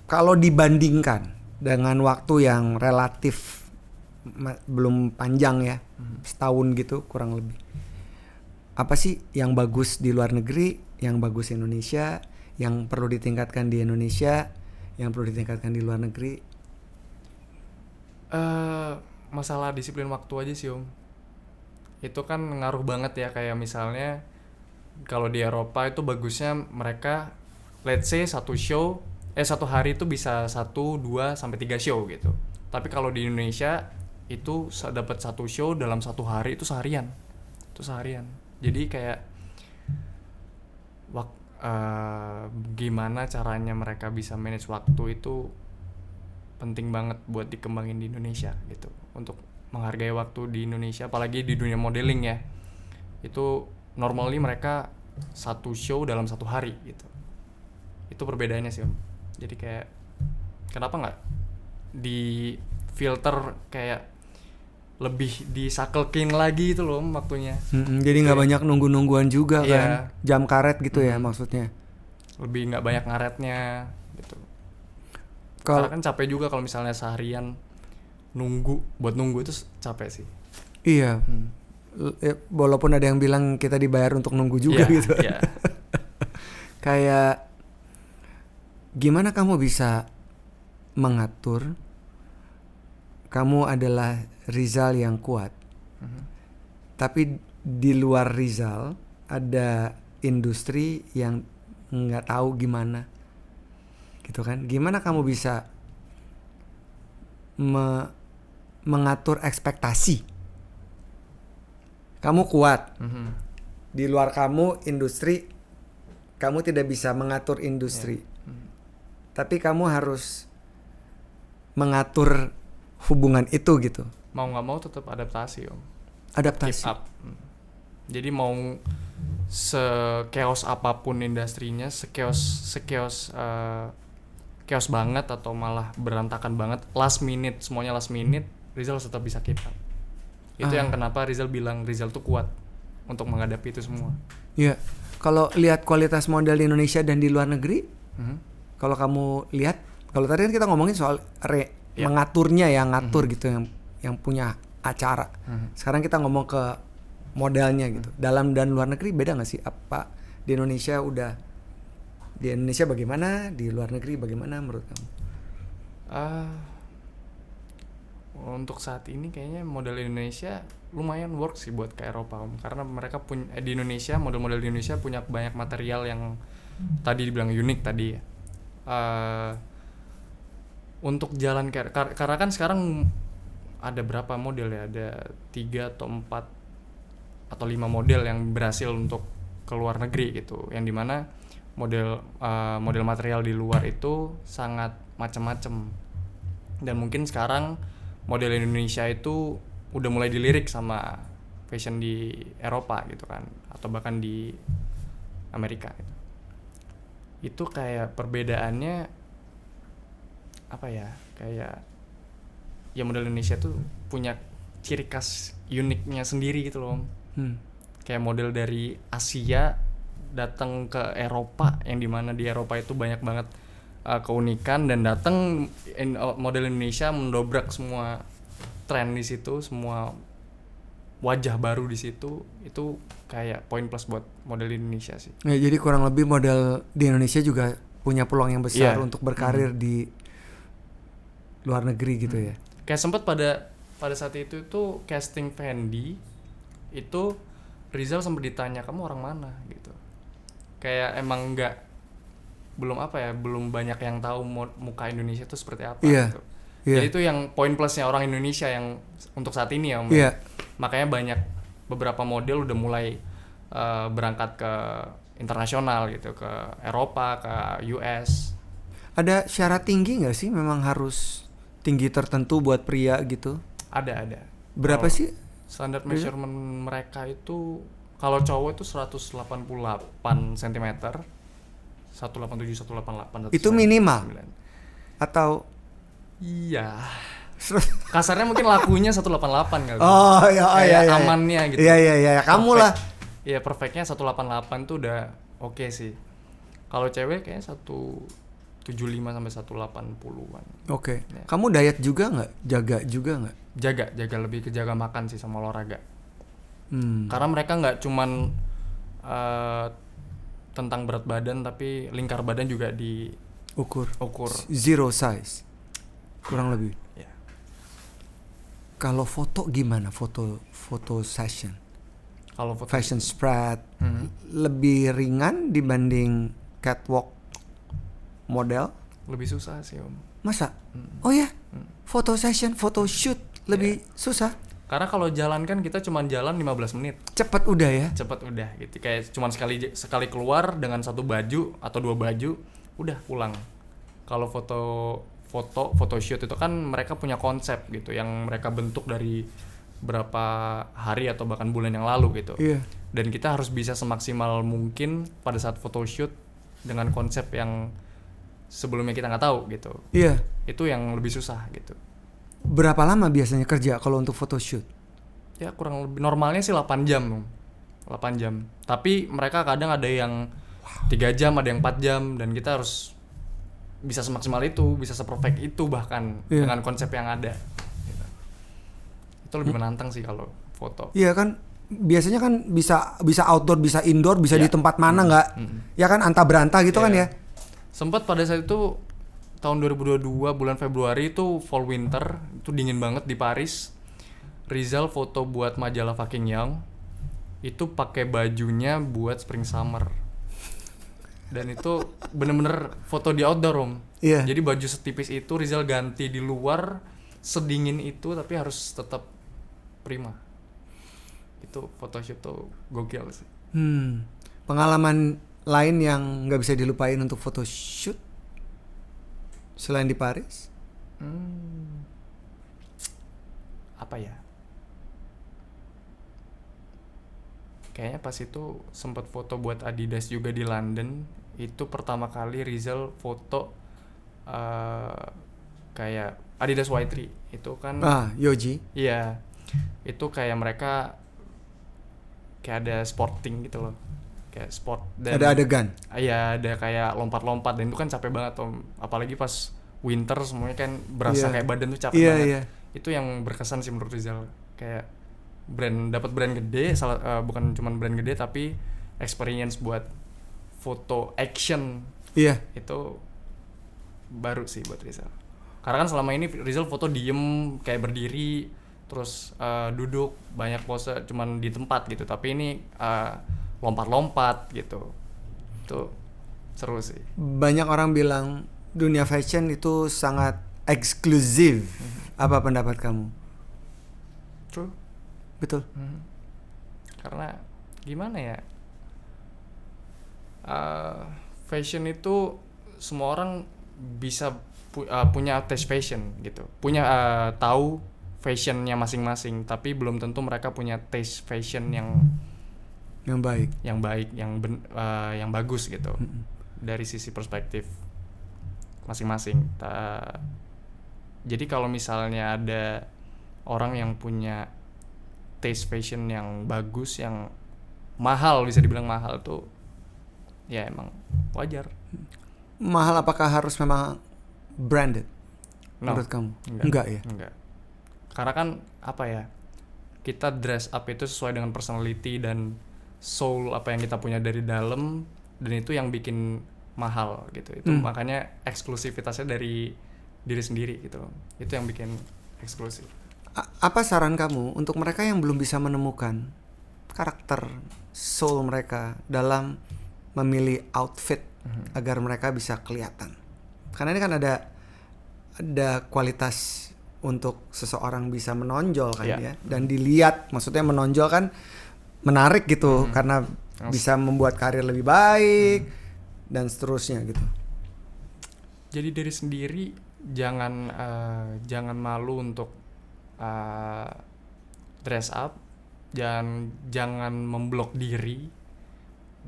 Kalau dibandingkan dengan waktu yang relatif belum panjang ya, setahun gitu kurang lebih. Apa sih yang bagus di luar negeri, yang bagus di Indonesia, yang perlu ditingkatkan di Indonesia, yang perlu ditingkatkan di luar negeri? Masalah disiplin waktu aja sih Om. Itu kan ngaruh banget ya, kayak misalnya kalau di Eropa itu bagusnya mereka let's say satu hari itu bisa 1, 2 sampai 3 show gitu. Tapi kalau di Indonesia itu dapat satu show dalam satu hari itu seharian. Itu seharian. Jadi kayak gimana caranya mereka bisa manage waktu itu penting banget buat dikembangin di Indonesia gitu. Untuk menghargai waktu di Indonesia, apalagi di dunia modeling ya. Itu normally mereka satu show dalam satu hari gitu. Itu perbedaannya sih Om. Jadi kayak kenapa nggak di filter kayak lebih disakelkin lagi itu loh waktunya. Jadi nggak banyak nunggu-nungguan juga Iya. kan, jam karet gitu ya maksudnya. Lebih nggak banyak ngaretnya gitu. Kalau Karena kan capek juga kalau misalnya seharian buat nunggu itu capek sih. iya, walaupun ada yang bilang kita dibayar untuk nunggu juga gitu. Iya. Kayak gimana kamu bisa mengatur? Kamu adalah Rizal yang kuat, tapi di luar Rizal ada industri yang nggak tahu gimana, gitu kan? Gimana kamu bisa mengatur ekspektasi? Kamu kuat, di luar kamu industri, kamu tidak bisa mengatur industri, tapi kamu harus mengatur hubungan itu gitu. Mau nggak mau tetap adaptasi Om. Adaptasi. Keep up. Jadi mau se-chaos apapun industrinya, chaos banget atau malah berantakan banget, semuanya last minute, Rizal tetap bisa keep up. Itu yang kenapa Rizal bilang Rizal tuh kuat untuk menghadapi itu semua. Iya. Kalau lihat kualitas model di Indonesia dan di luar negeri, kalau kamu lihat, kalau tadi kan kita ngomongin soal mengaturnya ya, ngatur gitu, yang punya acara. Sekarang kita ngomong ke modelnya gitu. Dalam dan luar negeri beda nggak sih? Apa di Indonesia bagaimana, di luar negeri bagaimana menurut kamu? Untuk saat ini kayaknya model Indonesia lumayan work sih buat ke Eropa Om. Karena mereka punya di Indonesia, model-model di Indonesia punya banyak material yang tadi dibilang unik tadi ya. Untuk jalan karena kan sekarang ada berapa model ya, ada 3 atau 4 atau 5 model yang berhasil untuk ke luar negeri gitu, yang dimana model material di luar itu sangat macam-macam. Dan mungkin sekarang model Indonesia itu udah mulai dilirik sama fashion di Eropa gitu kan, atau bahkan di Amerika gitu. Itu kayak perbedaannya apa ya, kayak ya model Indonesia tuh punya ciri khas uniknya sendiri gitu loh. Kayak model dari Asia datang ke Eropa, yang dimana di Eropa itu banyak banget keunikan, dan datang model Indonesia mendobrak semua tren di situ, semua wajah baru di situ. Itu kayak poin plus buat model Indonesia sih. Ya, jadi kurang lebih model di Indonesia juga punya peluang yang besar untuk berkarir di luar negeri gitu ya. Kayak sempat pada saat itu casting Fendi itu Rizal sempat ditanya, kamu orang mana gitu. Kayak emang belum banyak yang tahu muka Indonesia itu seperti apa gitu. Jadi itu yang poin plusnya orang Indonesia yang untuk saat ini ya Om. Makanya banyak beberapa model udah mulai berangkat ke internasional gitu, ke Eropa, ke US. Ada syarat tinggi nggak sih? Memang harus tinggi tertentu buat pria gitu? Ada. Berapa sih? Standar measurement mereka itu kalau cowok itu 188 cm, 187, 188. Itu minimal? Atau? Iya. Kasarnya mungkin lakunya 188 kali. Oh iya. Amannya gitu. Iya. Kamu perfect. lah. Iya, perfectnya 188 tuh udah oke sih. Kalau cewek kayaknya 175 sampai 180-an. Oke. Ya. Kamu diet juga nggak? Jaga juga nggak? Jaga lebih ke jaga makan sih sama olahraga. Hmm. Karena mereka nggak cuman tentang berat badan, tapi lingkar badan juga Ukur. diukur. Zero size. Kurang lebih. Ya. Kalau foto gimana? Foto session. Kalau foto Fashion spread lebih ringan dibanding catwalk model. lebih susah sih Om. Masa? Oh ya? Foto session, foto shoot lebih susah. Karena kalau jalan kan kita cuma jalan 15 menit. Cepat udah ya. Cepat udah gitu. Kayak cuma sekali keluar dengan satu baju atau dua baju udah pulang. Kalau foto shoot itu kan mereka punya konsep gitu yang mereka bentuk dari berapa hari atau bahkan bulan yang lalu gitu. Iya. Dan kita harus bisa semaksimal mungkin pada saat photoshoot dengan konsep yang sebelumnya kita nggak tahu gitu. Iya. Itu yang lebih susah gitu. Berapa lama biasanya kerja kalau untuk photoshoot? Ya kurang lebih normalnya sih 8 jam. 8 jam. Tapi mereka kadang ada yang 3 jam, ada yang 4 jam, dan kita harus bisa semaksimal itu, bisa seperfect itu bahkan dengan konsep yang ada. Gitu. Itu lebih menantang sih kalau foto. Iya kan, biasanya kan bisa outdoor, bisa indoor, bisa di tempat mana nggak? Ya kan anta berantah gitu kan ya? Sempat pada saat itu tahun 2022 bulan Februari itu fall winter, itu dingin banget di Paris. Rizal foto buat majalah Fucking Young itu pakai bajunya buat spring summer. Dan itu bener-bener foto di outdoor Om. Iya. Jadi baju setipis itu Rizal ganti di luar sedingin itu tapi harus tetap prima. Itu photoshoot tuh gokil sih. Pengalaman lain yang nggak bisa dilupain untuk photoshoot selain di Paris? Apa ya? Kayaknya pas itu sempat foto buat Adidas juga di London. Itu pertama kali Rizal foto kayak Adidas Y3. Itu kan Yoji. Iya. Itu kayak mereka kayak ada sporting gitu loh. Kayak sport dan Ada adegan. Iya, ada kayak lompat-lompat dan itu kan capek banget Om. Apalagi pas winter semuanya kan berasa kayak badan tuh capek banget. Iya. Itu yang berkesan sih menurut Rizal. Kayak dapat brand gede, bukan cuma brand gede tapi experience buat foto action. Iya. Itu baru sih buat Rizal. Karena kan selama ini Rizal foto diem kayak berdiri terus duduk banyak pose cuman di tempat gitu. Tapi ini lompat-lompat gitu. Itu seru sih. Banyak orang bilang dunia fashion itu sangat eksklusif. Apa pendapat kamu? True. Betul. Karena gimana ya? Fashion itu semua orang bisa punya taste fashion gitu. Punya tahu fashionnya masing-masing, tapi belum tentu mereka punya taste fashion yang baik, yang bagus gitu. Dari sisi perspektif masing-masing. Jadi kalau misalnya ada orang yang punya taste fashion yang bagus, yang mahal, bisa dibilang mahal tuh, ya emang wajar. Mahal apakah harus memang branded? Menurut kamu? Enggak ya? Enggak. Karena kan apa ya? Kita dress up itu sesuai dengan personality dan soul apa yang kita punya dari dalam, dan itu yang bikin mahal gitu. Itu makanya eksklusivitasnya dari diri sendiri gitu. Itu yang bikin eksklusif. Apa saran kamu untuk mereka yang belum bisa menemukan karakter soul mereka dalam memilih outfit agar mereka bisa kelihatan? Karena ini kan ada kualitas untuk seseorang bisa menonjol kan ya, dan dilihat, maksudnya menonjol kan menarik gitu karena bisa membuat karir lebih baik dan seterusnya gitu. Jadi diri sendiri, jangan malu untuk dress up, jangan memblok diri,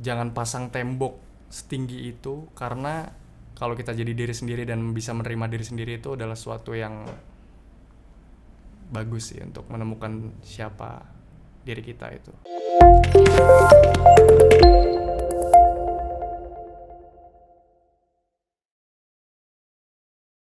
jangan pasang tembok setinggi itu, karena kalau kita jadi diri sendiri dan bisa menerima diri sendiri itu adalah suatu yang bagus sih untuk menemukan siapa diri kita itu.